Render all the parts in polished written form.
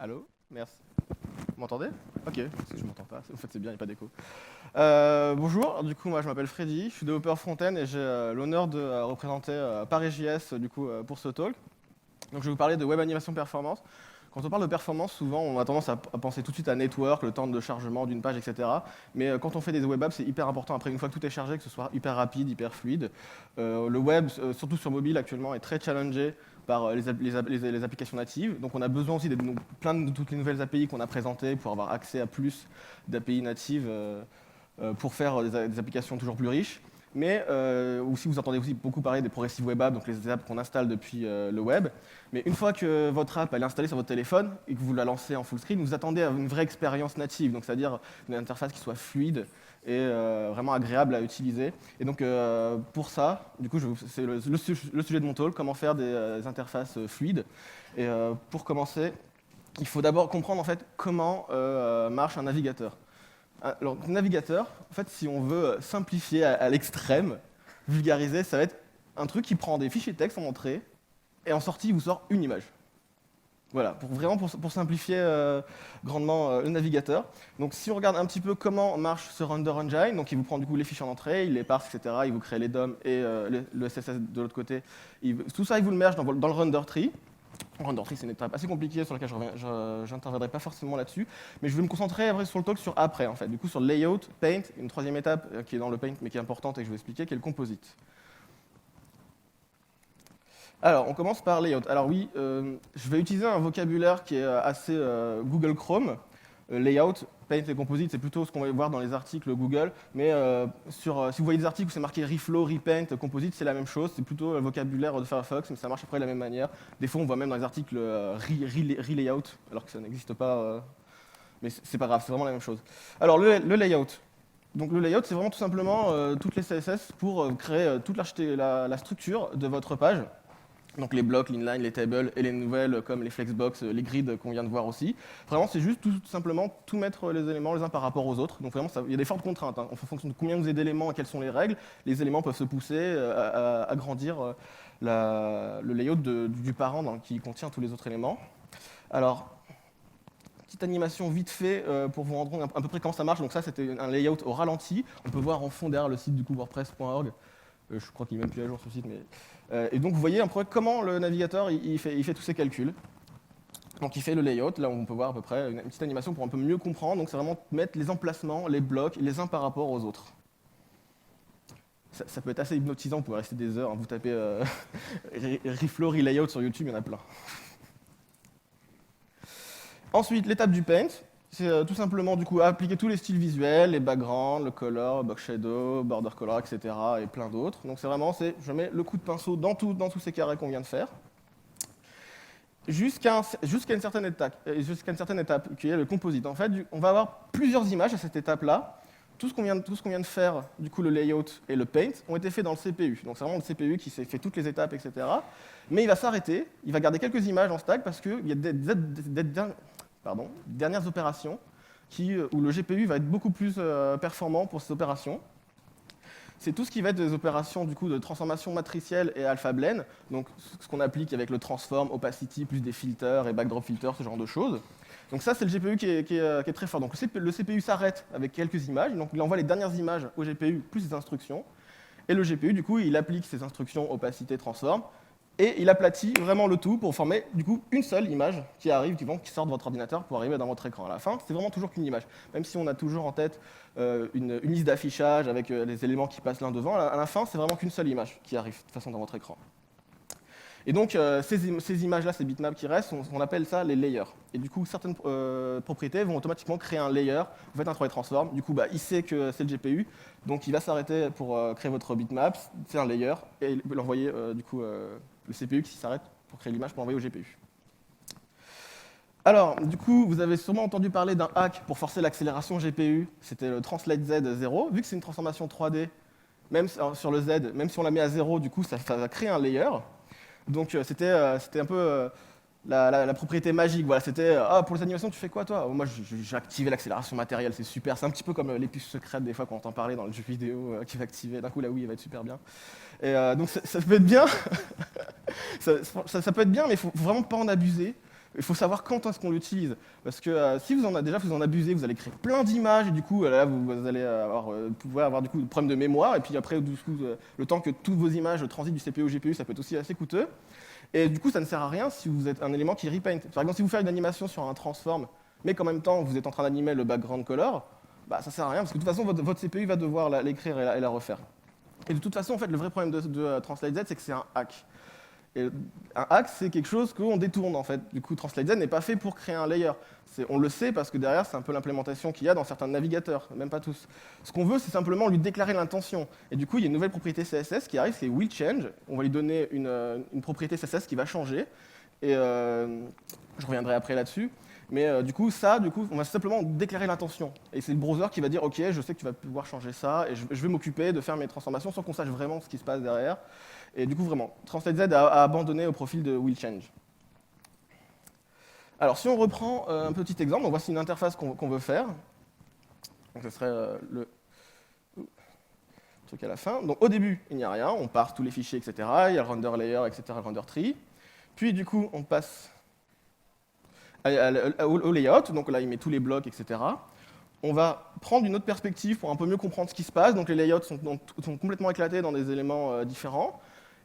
Allô? Merci. Vous m'entendez? Ok, parce que je m'entends pas. En fait, c'est bien, il n'y a pas d'écho. Bonjour, du coup, moi je m'appelle Freddy, je suis développeur front-end et j'ai l'honneur de représenter Paris.js pour ce talk. Donc je vais vous parler de web animation performance. Quand on parle de performance, souvent on a tendance à penser tout de suite à network, le temps de chargement d'une page, etc. Mais quand on fait des web apps, c'est hyper important après, une fois que tout est chargé, que ce soit hyper rapide, hyper fluide. Le web, surtout sur mobile actuellement, est très challengé par les applications natives. Donc on a besoin aussi de toutes les nouvelles API qu'on a présentées pour avoir accès à plus d'API natives pour faire des applications toujours plus riches. Mais aussi, vous entendez aussi beaucoup parler des progressive web apps, donc les apps qu'on installe depuis le web. Mais une fois que votre app elle est installée sur votre téléphone et que vous la lancez en full screen, vous attendez à une vraie expérience native, donc c'est-à-dire une interface qui soit fluide et vraiment agréable à utiliser. Et donc pour ça, du coup, c'est le sujet de mon talk, comment faire des interfaces fluides. Et pour commencer, il faut d'abord comprendre en fait comment marche un navigateur. Alors, navigateur, en fait, si on veut simplifier à l'extrême, vulgariser, ça va être un truc qui prend des fichiers texte en entrée et en sortie, il vous sort une image. Voilà, pour simplifier grandement le navigateur. Donc, si on regarde un petit peu comment marche ce render engine, donc il vous prend du coup les fichiers en entrée, il les parse, etc. Il vous crée les DOM et le CSS de l'autre côté. Tout ça, il vous le merge dans le render tree. Render tree, c'est une étape assez compliquée sur laquelle je n'interviendrai pas forcément là-dessus, mais je vais me concentrer après sur le talk sur après, en fait. Du coup, sur layout, paint, une troisième étape qui est dans le paint, mais qui est importante et que je vais expliquer, qui est le composite. Alors, on commence par layout. Alors oui, je vais utiliser un vocabulaire qui est assez Google Chrome. Layout, paint et composite, c'est plutôt ce qu'on va voir dans les articles Google, mais si vous voyez des articles où c'est marqué reflow, repaint, composite, c'est la même chose, c'est plutôt le vocabulaire de Firefox, mais ça marche après de la même manière. Des fois, on voit même dans les articles relayout, alors que ça n'existe pas, mais c'est pas grave, c'est vraiment la même chose. Alors, le layout. Donc, le layout, c'est vraiment tout simplement toutes les CSS pour créer toute la structure de votre page. Donc les blocs, l'inline, les tables et les nouvelles comme les flexbox, les grids qu'on vient de voir aussi. Vraiment, c'est juste tout simplement tout mettre les éléments les uns par rapport aux autres. Donc vraiment, il y a des fortes contraintes. En fonction de combien vous avez d'éléments et quelles sont les règles, les éléments peuvent se pousser à agrandir le layout du parent qui contient tous les autres éléments. Alors, petite animation vite fait pour vous rendre compte à peu près comment ça marche. Donc ça, c'était un layout au ralenti. On peut voir en fond derrière le site du coup WordPress.org. Je crois qu'il n'est même plus à jour ce site. Et donc vous voyez un peu comment le navigateur il fait tous ses calculs. Donc il fait le layout, là on peut voir à peu près une petite animation pour un peu mieux comprendre. Donc c'est vraiment mettre les emplacements, les blocs, les uns par rapport aux autres. Ça peut être assez hypnotisant, vous pouvez rester des heures. Hein, vous tapez reflow, relayout sur YouTube, il y en a plein. Ensuite, l'étape du paint. C'est tout simplement du coup appliquer tous les styles visuels, les backgrounds, le color, box shadow, border color, etc. et plein d'autres. Donc c'est vraiment, je mets le coup de pinceau dans tous ces carrés qu'on vient de faire, jusqu'à une certaine étape, qui est le composite. En fait, on va avoir plusieurs images à cette étape-là. Tout ce qu'on vient de faire, du coup le layout et le paint, ont été faits dans le CPU. Donc c'est vraiment le CPU qui s'est fait toutes les étapes, etc. Mais il va s'arrêter, il va garder quelques images en stack parce qu'il y a dernières opérations où le GPU va être beaucoup plus performant pour ces opérations. C'est tout ce qui va être des opérations du coup, de transformation matricielle et alpha-blend, donc ce qu'on applique avec le transform, opacity, plus des filters et backdrop filters, ce genre de choses. Donc ça, c'est le GPU qui est très fort. Donc le CPU s'arrête avec quelques images, donc il envoie les dernières images au GPU plus des instructions, et le GPU, du coup, il applique ces instructions opacité, transform, et il aplatit vraiment le tout pour former du coup une seule image qui sort de votre ordinateur pour arriver dans votre écran. À la fin, c'est vraiment toujours qu'une image. Même si on a toujours en tête une liste d'affichage avec les éléments qui passent l'un devant, à la fin, c'est vraiment qu'une seule image qui arrive de toute façon dans votre écran. Et donc, ces images-là, ces bitmaps qui restent, on appelle ça les layers. Et du coup, certaines propriétés vont automatiquement créer un layer. Vous faites un travail transform. Du coup, il sait que c'est le GPU. Donc, il va s'arrêter pour créer votre bitmap. C'est un layer. Et il peut l'envoyer, le CPU qui s'arrête pour créer l'image pour envoyer au GPU. Alors, du coup, vous avez sûrement entendu parler d'un hack pour forcer l'accélération GPU. C'était le Translate Z0. Vu que c'est une transformation 3D, même sur le Z, même si on la met à 0, du coup, ça va créer un layer. Donc c'était un peu la propriété magique. Voilà, c'était pour les animations, tu fais quoi toi? Moi, j'ai activé l'accélération matérielle, c'est super. C'est un petit peu comme les puces secrètes des fois qu'on entend parler dans le jeu vidéo qui va activer. D'un coup, la Wii va être super bien. Et donc ça peut être bien. ça peut être bien, mais il faut vraiment pas en abuser. il faut savoir quand est-ce qu'on l'utilise. Parce que si vous en abusez, vous allez créer plein d'images, et du coup, là, vous allez pouvoir avoir du coup, des problèmes de mémoire, et puis après, du coup, le temps que toutes vos images transitent du CPU au GPU, ça peut être aussi assez coûteux. Et du coup, ça ne sert à rien si vous êtes un élément qui repaint. Par exemple, si vous faites une animation sur un transform, mais qu'en même temps, vous êtes en train d'animer le background color, bah, ça ne sert à rien, parce que de toute façon, votre CPU va devoir l'écrire et la refaire. Et de toute façon, en fait, le vrai problème de TranslateZ, c'est que c'est un hack. Et un hack, c'est quelque chose qu'on détourne, en fait. Du coup, TranslateZ n'est pas fait pour créer un layer. On le sait parce que derrière, c'est un peu l'implémentation qu'il y a dans certains navigateurs, même pas tous. Ce qu'on veut, c'est simplement lui déclarer l'intention. Et du coup, il y a une nouvelle propriété CSS qui arrive, c'est willChange. On va lui donner une propriété CSS qui va changer. Et je reviendrai après là-dessus. Mais du coup, on va simplement déclarer l'intention. Et c'est le browser qui va dire, OK, je sais que tu vas pouvoir changer ça, et je vais m'occuper de faire mes transformations sans qu'on sache vraiment ce qui se passe derrière. Et du coup, vraiment, TranslateZ a abandonné au profil de willChange. Alors, si on reprend un petit exemple, donc voici une interface qu'on veut faire. Donc, ce serait le truc à la fin. Donc, au début, il n'y a rien, on parse tous les fichiers, etc. Il y a le render layer, etc., le render tree. Puis, du coup, on passe au layout. Donc là, il met tous les blocs, etc. On va prendre une autre perspective pour un peu mieux comprendre ce qui se passe. Donc, les layouts sont complètement éclatés dans des éléments différents.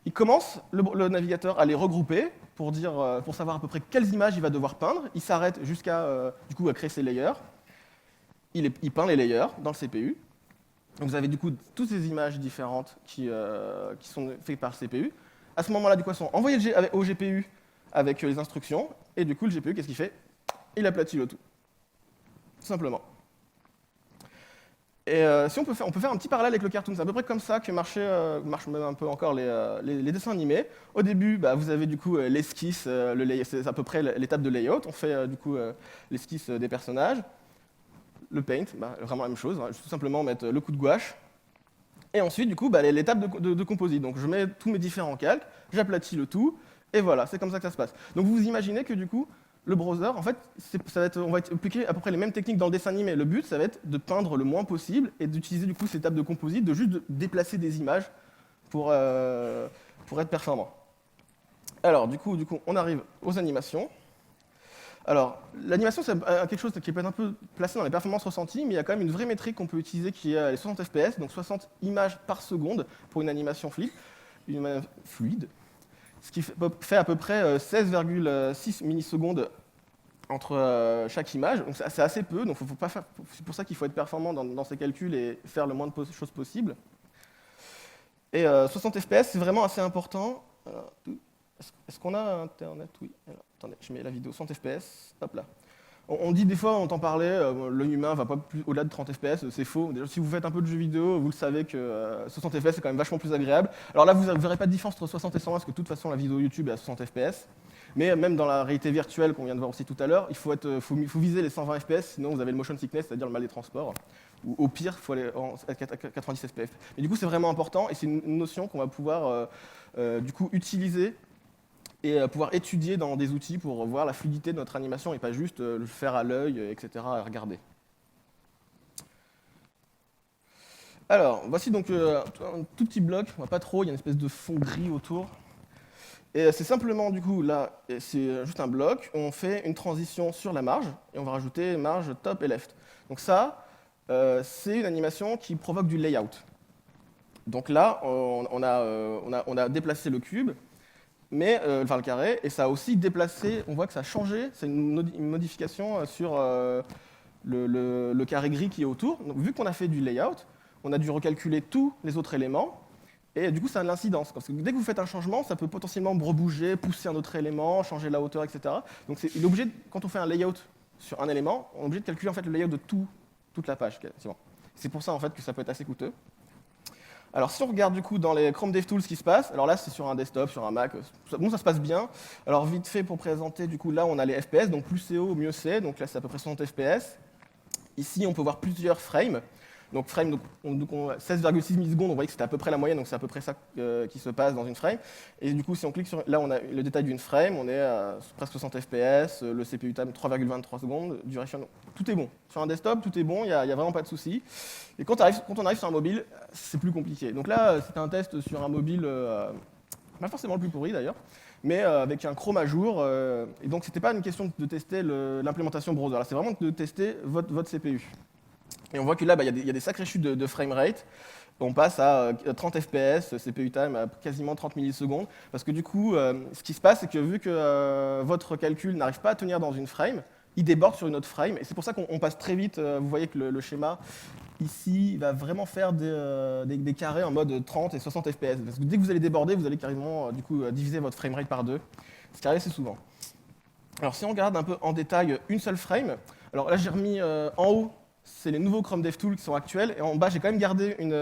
Il commence, le navigateur, à les regrouper pour savoir à peu près quelles images il va devoir peindre. Il s'arrête jusqu'à du coup, à créer ses layers. Il peint les layers dans le CPU. Donc vous avez du coup toutes ces images différentes qui sont faites par le CPU. À ce moment-là, du coup, elles sont envoyées au GPU avec les instructions. Et du coup, le GPU, qu'est-ce qu'il fait? Il aplatit le tout. Tout simplement. Et si on peut faire un petit parallèle avec le cartoon, c'est à peu près comme ça que marchent même un peu encore les dessins animés. Au début, bah, vous avez du coup l'esquisse, c'est à peu près l'étape de layout. On fait du coup l'esquisse des personnages. Le paint, bah, vraiment la même chose, hein, tout simplement mettre le coup de gouache. Et ensuite, du coup, bah, l'étape de composite. Donc je mets tous mes différents calques, j'aplatis le tout, et voilà, c'est comme ça que ça se passe. Donc vous imaginez que du coup, le browser, en fait, on va appliquer à peu près les mêmes techniques dans le dessin animé. Le but, ça va être de peindre le moins possible et d'utiliser du coup cette étape de composite, de juste déplacer des images pour être performant. Alors, du coup, on arrive aux animations. Alors, l'animation, c'est quelque chose qui peut être un peu placé dans les performances ressenties, mais il y a quand même une vraie métrique qu'on peut utiliser qui est les 60 fps, donc 60 images par seconde pour une animation fluide. Ce qui fait à peu près 16,6 millisecondes entre chaque image. Donc c'est assez peu, donc c'est pour ça qu'il faut être performant dans ses calculs et faire le moins de choses possible. Et 60 fps, c'est vraiment assez important. Est-ce qu'on a Internet? Oui. Alors, attendez, je mets la vidéo 60 fps. Hop là. On dit des fois, on entend parler, l'œil humain ne va pas plus au-delà de 30 fps, c'est faux. Déjà, si vous faites un peu de jeux vidéo, vous le savez que 60 fps c'est quand même vachement plus agréable. Alors là, vous ne verrez pas de différence entre 60 et 120 parce que de toute façon la vidéo YouTube est à 60 fps. Mais même dans la réalité virtuelle qu'on vient de voir aussi tout à l'heure, il faut viser les 120 fps, sinon vous avez le motion sickness, c'est-à-dire le mal des transports. Ou au pire, il faut aller à 90 fps. Mais du coup, c'est vraiment important et c'est une notion qu'on va pouvoir du coup utiliser et pouvoir étudier dans des outils pour voir la fluidité de notre animation et pas juste le faire à l'œil, etc., à regarder. Alors, voici donc un tout petit bloc, pas trop, il y a une espèce de fond gris autour. Et c'est simplement, du coup, là, c'est juste un bloc, on fait une transition sur la marge, et on va rajouter marge top et left. Donc ça, c'est une animation qui provoque du layout. Donc là, on a déplacé le cube, enfin le carré, et ça a aussi déplacé, on voit que ça a changé, c'est une modification sur le carré gris qui est autour. Donc, vu qu'on a fait du layout, on a dû recalculer tous les autres éléments, et du coup ça a de l'incidence. Parce que dès que vous faites un changement, ça peut potentiellement rebouger, pousser un autre élément, changer la hauteur, etc. Donc il est obligé, quand on fait un layout sur un élément, on est obligé de calculer en fait, le layout de toute la page. C'est pour ça en fait, que ça peut être assez coûteux. Alors si on regarde du coup dans les Chrome DevTools ce qui se passe, alors là c'est sur un desktop, sur un Mac, bon ça se passe bien. Alors vite fait pour présenter, du coup là on a les FPS, donc plus c'est haut, mieux c'est, donc là c'est à peu près 60 FPS. Ici on peut voir plusieurs frames. Donc frame, 16,6 millisecondes, on voit que c'était à peu près la moyenne, donc c'est à peu près ça qui se passe dans une frame. Et du coup si on clique sur, là on a le détail d'une frame, on est à presque 60 FPS, le CPU time 3,23 secondes, duration, tout est bon. Sur un desktop, tout est bon, il n'y a vraiment pas de souci. Et quand on arrive sur un mobile, c'est plus compliqué. Donc là c'était un test sur un mobile, pas forcément le plus pourri d'ailleurs, mais avec un Chrome à jour. Et donc, c'était pas une question de tester l'implémentation browser, là, c'est vraiment de tester votre CPU. Et on voit que là, il y a des sacrées chutes de framerate. On passe à 30 FPS, CPU time à quasiment 30 millisecondes, parce que du coup, ce qui se passe, c'est que vu que votre calcul n'arrive pas à tenir dans une frame, il déborde sur une autre frame, et c'est pour ça qu'on passe très vite. Vous voyez que le schéma, ici, il va vraiment faire des carrés en mode 30 et 60 FPS, parce que dès que vous allez déborder, vous allez carrément du coup, diviser votre framerate par deux, ce qui arrive assez souvent. Alors si on regarde un peu en détail une seule frame, alors là j'ai remis en haut, c'est les nouveaux Chrome DevTools qui sont actuels, et en bas j'ai quand même gardé une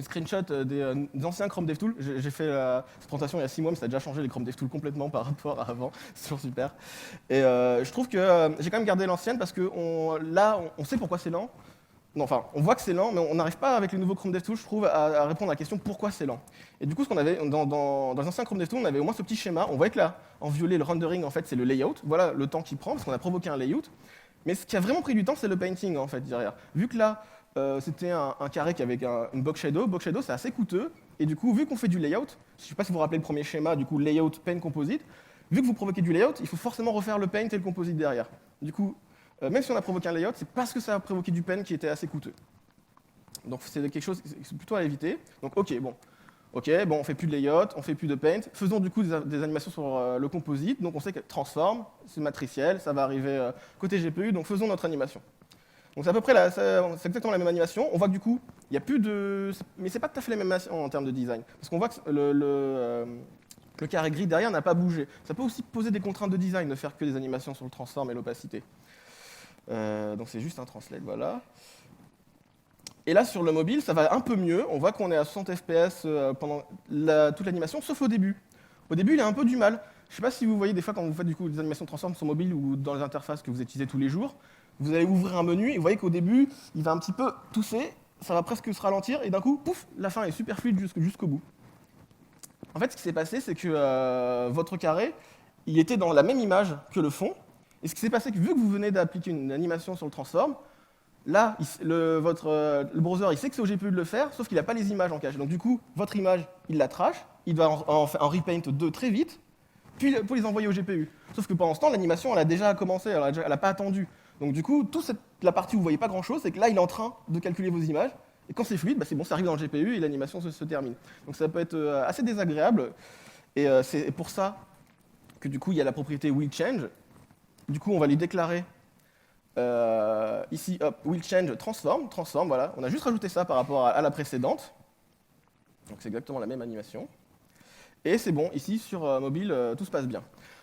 screenshot des anciens Chrome DevTools. J'ai fait cette présentation il y a 6 mois, mais ça a déjà changé les Chrome DevTools complètement par rapport à avant, c'est toujours super. Et je trouve que j'ai quand même gardé l'ancienne parce que là on sait pourquoi c'est lent. Non, enfin, on voit que c'est lent, mais on n'arrive pas avec les nouveaux Chrome DevTools, je trouve, à répondre à la question pourquoi c'est lent. Et du coup, ce qu'on avait dans les anciens Chrome DevTools, on avait au moins ce petit schéma. On voyait que là, en violet, le rendering, en fait, c'est le layout. Voilà le temps qu'il prend, parce qu'on a provoqué un layout. Mais ce qui a vraiment pris du temps, c'est le painting, en fait, derrière. Vu que là, c'était un carré avec une box shadow c'est assez coûteux. Et du coup, vu qu'on fait du layout, je ne sais pas si vous vous rappelez le premier schéma, du coup, layout, paint, composite, vu que vous provoquez du layout, il faut forcément refaire le paint et le composite derrière. Du coup, même si on a provoqué un layout, c'est parce que ça a provoqué du paint qui était assez coûteux. Donc c'est quelque chose qui est plutôt à éviter. Donc ok, on fait plus de layout, on fait plus de paint. Faisons du coup des animations sur le composite. Donc on sait que transform, c'est matriciel, ça va arriver côté GPU. Donc faisons notre animation. Donc c'est à peu près c'est exactement la même animation. On voit que du coup, il n'y a plus de, mais c'est pas tout à fait la même animation en termes de design, parce qu'on voit que le carré gris derrière n'a pas bougé. Ça peut aussi poser des contraintes de design de faire que des animations sur le transform et l'opacité. Donc c'est juste un translate, voilà. Et là, sur le mobile, ça va un peu mieux. On voit qu'on est à 60 FPS pendant toute l'animation, sauf au début. Au début, il a un peu du mal. Je ne sais pas si vous voyez des fois quand vous faites du coup, des animations transform sur mobile ou dans les interfaces que vous utilisez tous les jours, vous allez ouvrir un menu et vous voyez qu'au début, il va un petit peu tousser, ça va presque se ralentir et d'un coup, pouf, la fin est super fluide jusqu'au bout. En fait, ce qui s'est passé, c'est que votre carré, il était dans la même image que le fond. Et ce qui s'est passé, c'est que vu que vous venez d'appliquer une animation sur le transform, là, le browser, il sait que c'est au GPU de le faire, sauf qu'il n'a pas les images en cache. Donc du coup, votre image, il la trash, il va en repaint 2 très vite, puis pour les envoyer au GPU. Sauf que pendant ce temps, l'animation, elle a déjà commencé, elle n'a pas attendu. Donc du coup, la partie où vous ne voyez pas grand-chose, c'est que là, il est en train de calculer vos images, et quand c'est fluide, c'est bon, ça arrive dans le GPU et l'animation se termine. Donc ça peut être assez désagréable, et c'est pour ça que du coup, il y a la propriété willChange. Du coup, on va lui déclarer ici, hop, willChange transform, voilà. On a juste rajouté ça par rapport à la précédente. Donc c'est exactement la même animation. Et c'est bon, ici sur mobile, tout se passe bien.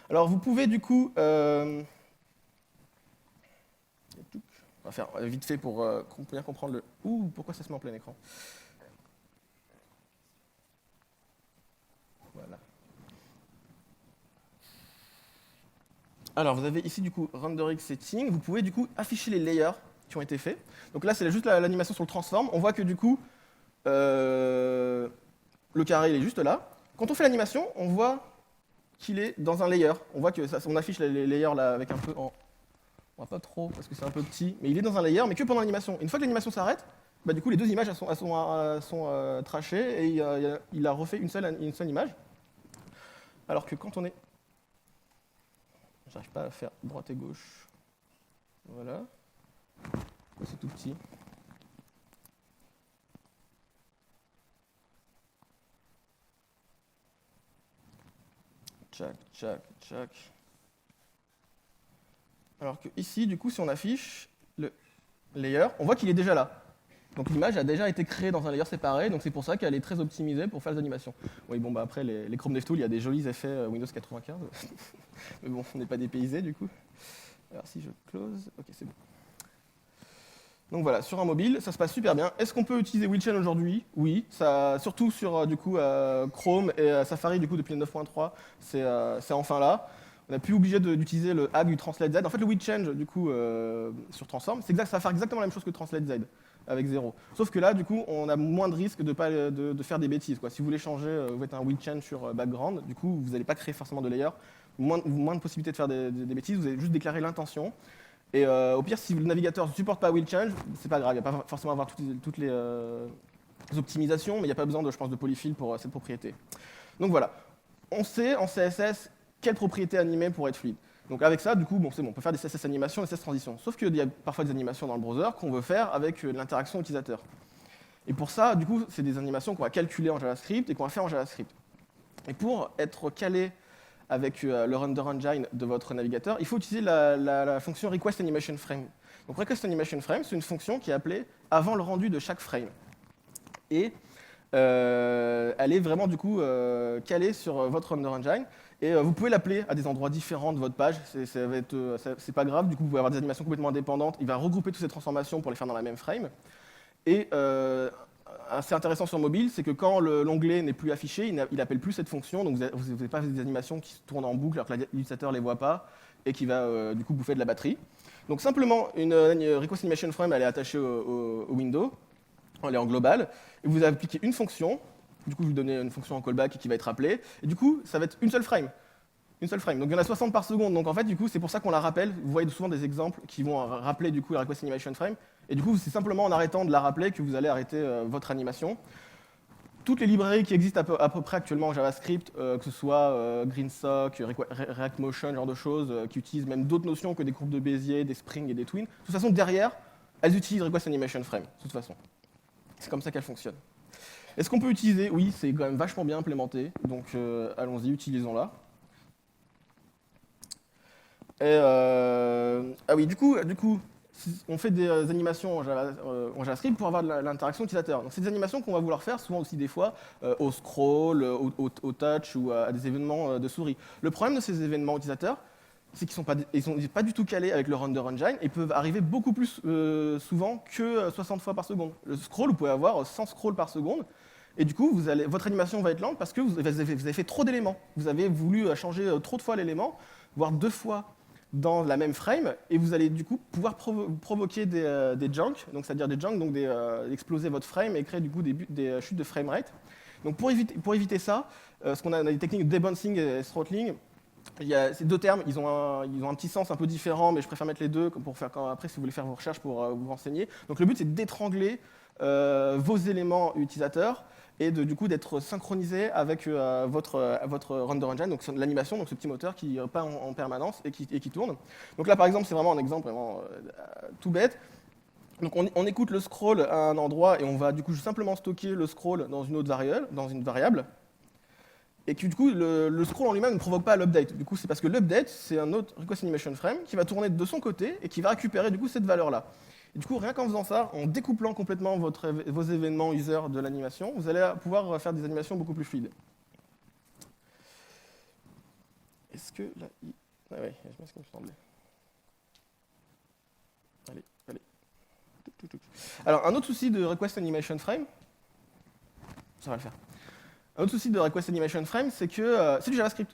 Alors vous pouvez du coup, on va faire vite fait pour bien comprendre le... Ouh, pourquoi ça se met en plein écran? Voilà. Alors, vous avez ici, du coup, rendering setting. Vous pouvez, du coup, afficher les layers qui ont été faits. Donc là, c'est juste l'animation sur le transform. On voit que, du coup, le carré, il est juste là. Quand on fait l'animation, on voit qu'il est dans un layer. On voit qu'on affiche les layers là avec un peu en... On voit pas trop parce que c'est un peu petit, mais il est dans un layer, mais que pendant l'animation. Une fois que l'animation s'arrête, du coup, les deux images elles sont trashées et il a refait une seule image. Alors que quand on est... J'arrive pas à faire droite et gauche. Voilà. C'est tout petit. Tchac, tchac, tchac. Alors que ici, du coup, si on affiche le layer, on voit qu'il est déjà là. Donc l'image a déjà été créée dans un layer séparé, donc c'est pour ça qu'elle est très optimisée pour faire les animations. Oui, bon, après, les Chrome DevTools, il y a des jolis effets Windows 95. Mais bon, on n'est pas dépaysé, du coup. Alors si je close, ok, c'est bon. Donc voilà, sur un mobile, ça se passe super bien. Est-ce qu'on peut utiliser willChange aujourd'hui? Oui, surtout sur du coup, Chrome et Safari du coup, depuis le 9.3, c'est enfin là. On n'a plus obligé d'utiliser le hack du Translate Z. En fait, le willChange du coup, sur Transform, ça va faire exactement la même chose que Translate Z, avec 0. Sauf que là, du coup, on a moins de risques de faire des bêtises, quoi. Si vous voulez changer, vous faites un willChange sur background, du coup, vous n'allez pas créer forcément de layer, moins de possibilités de faire des bêtises, vous allez juste déclarer l'intention. Et au pire, si le navigateur ne supporte pas willChange, c'est pas grave, il n'y a pas forcément avoir toutes les optimisations, mais il n'y a pas besoin, je pense, de polyfill pour cette propriété. Donc voilà, on sait en CSS quelle propriété animer pour être fluide. Donc avec ça, du coup, bon, c'est bon, on peut faire des CSS animations, des CSS transitions. Sauf qu'il y a parfois des animations dans le browser qu'on veut faire avec l'interaction utilisateur. Et pour ça, du coup, c'est des animations qu'on va calculer en JavaScript et qu'on va faire en JavaScript. Et pour être calé avec le render engine de votre navigateur, il faut utiliser la fonction requestAnimationFrame. Donc requestAnimationFrame, c'est une fonction qui est appelée avant le rendu de chaque frame. Et elle est vraiment du coup calée sur votre render engine. Et vous pouvez l'appeler à des endroits différents de votre page. C'est pas grave, du coup vous pouvez avoir des animations complètement indépendantes. Il va regrouper toutes ces transformations pour les faire dans la même frame. Et assez intéressant sur mobile, c'est que quand l'onglet n'est plus affiché, il n'appelle plus cette fonction, donc vous n'avez pas des animations qui se tournent en boucle alors que l'utilisateur ne les voit pas et qui va du coup bouffer de la batterie. Donc simplement, une requestAnimationFrame, elle est attachée au window, elle est en global, et vous appliquez une fonction, du coup vous donnez une fonction en callback qui va être appelée, et du coup ça va être une seule frame. Une seule frame. Donc il y en a 60 par seconde. Donc en fait, du coup, c'est pour ça qu'on la rappelle. Vous voyez souvent des exemples qui vont rappeler du coup la requestAnimationFrame. Et du coup, c'est simplement en arrêtant de la rappeler que vous allez arrêter votre animation. Toutes les librairies qui existent à peu près actuellement en JavaScript, que ce soit GreenSock, React Motion, ce genre de choses, qui utilisent même d'autres notions que des courbes de Bézier, des springs et des twins. De toute façon, derrière, elles utilisent requestAnimationFrame. De toute façon, c'est comme ça qu'elles fonctionnent. Est-ce qu'on peut utiliser? Oui, c'est quand même vachement bien implémenté. Donc allons-y, utilisons-la. Ah oui, du coup, on fait des animations en JavaScript pour avoir de l'interaction utilisateur. Donc c'est des animations qu'on va vouloir faire souvent aussi des fois au scroll, au touch ou à des événements de souris. Le problème de ces événements utilisateurs, c'est qu'ils ne sont pas du tout calés avec le render engine et peuvent arriver beaucoup plus souvent que 60 fois par seconde. Le scroll, vous pouvez avoir 100 scrolls par seconde. Et du coup, votre animation va être lente parce que vous avez fait trop d'éléments. Vous avez voulu changer trop de fois l'élément, voire 2 fois dans la même frame, et vous allez du coup pouvoir provoquer des junks, donc c'est-à-dire des junks, donc exploser votre frame et créer du coup des chutes de framerate. Donc pour éviter ça, ce qu'on a des techniques de debouncing et throttling. Il y a ces deux termes, ils ont un petit sens un peu différent, mais je préfère mettre les deux pour faire après si vous voulez faire vos recherches pour vous renseigner. Donc le but c'est d'étrangler vos éléments utilisateurs et du coup d'être synchronisé avec votre render engine, donc l'animation, donc ce petit moteur qui peint en permanence et qui tourne. Donc là par exemple c'est vraiment un exemple vraiment tout bête. Donc on écoute le scroll à un endroit et on va du coup simplement stocker le scroll dans une autre variable. Et que du coup, le scroll en lui-même ne provoque pas l'update. Du coup, c'est parce que l'update, c'est un autre requestAnimationFrame qui va tourner de son côté et qui va récupérer du coup cette valeur-là. Et du coup, rien qu'en faisant ça, en découplant complètement vos événements user de l'animation, vous allez pouvoir faire des animations beaucoup plus fluides. Est-ce que là... Ah ouais, je pense qu'il me semblait. Allez. Alors, un autre souci de requestAnimationFrame, ça va le faire. Un autre souci de requestAnimationFrame, c'est que c'est du JavaScript.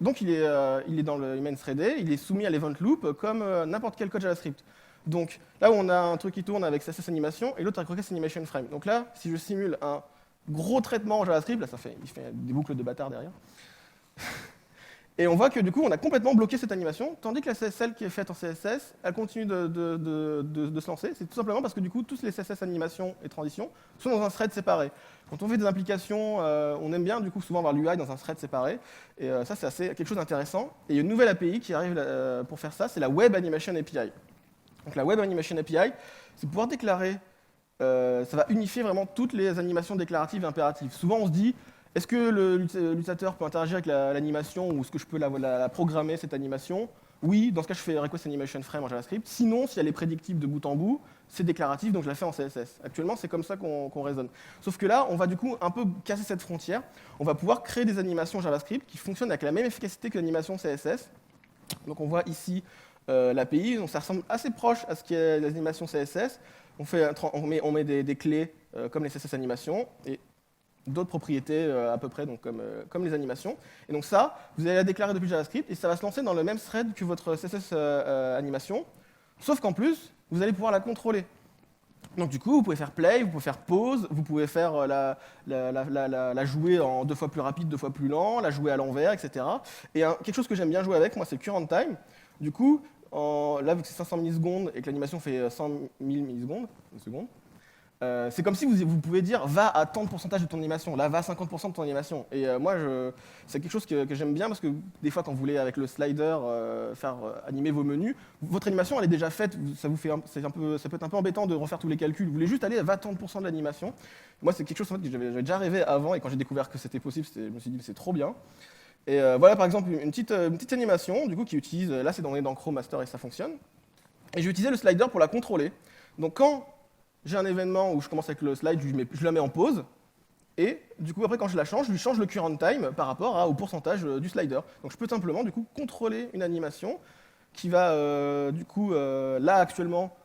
Donc il est dans le main threadé, il est soumis à l'event loop comme n'importe quel code JavaScript. Donc là où on a un truc qui tourne avec CSS animation et l'autre avec requestAnimationFrame. Donc là, si je simule un gros traitement en JavaScript, là il fait des boucles de bâtard derrière. Et on voit que du coup, on a complètement bloqué cette animation, tandis que celle qui est faite en CSS, elle continue de se lancer. C'est tout simplement parce que du coup, tous les CSS animations et transitions sont dans un thread séparé. Quand on fait des implications, on aime bien du coup souvent avoir l'UI dans un thread séparé. Et ça, c'est quelque chose d'intéressant. Et il y a une nouvelle API qui arrive pour faire ça, c'est la Web Animation API. Donc la Web Animation API, c'est pouvoir déclarer, ça va unifier vraiment toutes les animations déclaratives et impératives. Souvent, on se dit, est-ce que l'utilisateur peut interagir avec l'animation ou est-ce que je peux la programmer, cette animation? Oui, dans ce cas, je fais requestAnimationFrame en JavaScript. Sinon, si elle est prédictive de bout en bout, c'est déclaratif, donc je la fais en CSS. Actuellement, c'est comme ça qu'on raisonne. Sauf que là, on va du coup un peu casser cette frontière. On va pouvoir créer des animations JavaScript qui fonctionnent avec la même efficacité que l'animation CSS. Donc on voit ici l'API, donc ça ressemble assez proche à ce qu'est l'animation CSS. On met des clés comme les CSS animations et d'autres propriétés à peu près donc comme les animations. Et donc ça, vous allez la déclarer depuis JavaScript et ça va se lancer dans le même thread que votre CSS animation, sauf qu'en plus, vous allez pouvoir la contrôler. Donc du coup, vous pouvez faire play, vous pouvez faire pause, vous pouvez faire la jouer en 2 fois plus rapide, 2 fois plus lent, la jouer à l'envers, etc. Et quelque chose que j'aime bien jouer avec, moi, c'est current time. Du coup, là, vu que c'est 500 millisecondes et que l'animation fait 100 000 millisecondes, une seconde, C'est comme si vous pouvez dire va à tant de pourcentage de ton animation, là va à 50% de ton animation. Et moi, c'est quelque chose que j'aime bien parce que des fois, quand vous voulez avec le slider faire animer vos menus, votre animation elle est déjà faite. Ça vous fait, ça peut être un peu embêtant de refaire tous les calculs. Vous voulez juste aller va à tant de pourcents de l'animation. Moi, c'est quelque chose en fait, que j'avais déjà rêvé avant et quand j'ai découvert que c'était possible, je me suis dit c'est trop bien. Et voilà par exemple une petite animation du coup qui utilise, là c'est dans Chrome Master et ça fonctionne. Et je vais utiliser le slider pour la contrôler. Donc quand j'ai un événement où je commence avec le slide, je la mets en pause, et du coup après quand je la change, je lui change le current time par rapport au pourcentage du slider. Donc je peux simplement du coup contrôler une animation qui va du coup là actuellement,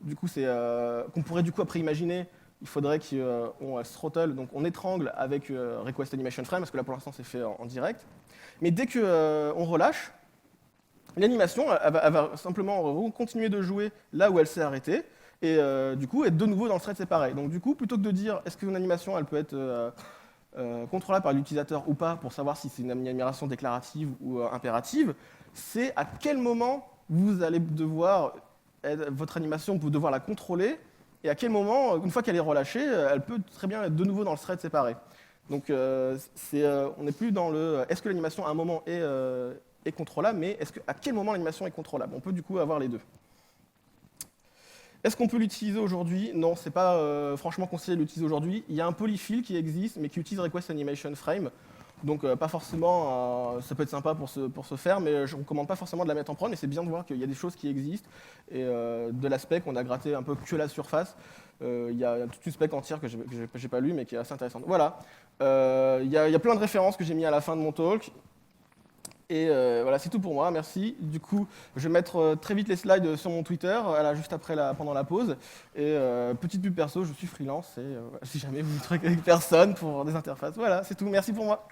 du coup c'est qu'on pourrait du coup après imaginer, il faudrait qu'on throttle, donc on étrangle avec request animation frame parce que là pour l'instant c'est fait en direct. Mais dès que on relâche, l'animation elle va simplement continuer de jouer là où elle s'est arrêtée et du coup être de nouveau dans le thread séparé. Donc du coup, plutôt que de dire est-ce qu'une animation elle peut être contrôlable par l'utilisateur ou pas pour savoir si c'est une animation déclarative ou impérative, c'est à quel moment vous allez devoir, votre animation, vous devoir la contrôler et à quel moment, une fois qu'elle est relâchée, elle peut très bien être de nouveau dans le thread séparé. Donc on n'est plus dans le est-ce que l'animation à un moment est contrôlable, mais à quel moment l'animation est contrôlable. On peut du coup avoir les deux. Est-ce qu'on peut l'utiliser aujourd'hui? Non, c'est pas franchement conseillé de l'utiliser aujourd'hui. Il y a un polyfill qui existe, mais qui utilise Request Animation Frame. Donc pas forcément, ça peut être sympa pour se faire, mais je ne recommande pas forcément de la mettre en prod, mais c'est bien de voir qu'il y a des choses qui existent. Et de la spec, on a gratté un peu que la surface. Il y a toute une spec entière que j'ai pas lue, mais qui est assez intéressante. Voilà. Il y a plein de références que j'ai mis à la fin de mon talk. Et voilà, c'est tout pour moi, merci. Du coup, je vais mettre très vite les slides sur mon Twitter, là, juste après pendant la pause. Et petite pub perso, je suis freelance, et si jamais vous ne trouvez avec personne pour des interfaces, voilà, c'est tout, merci pour moi.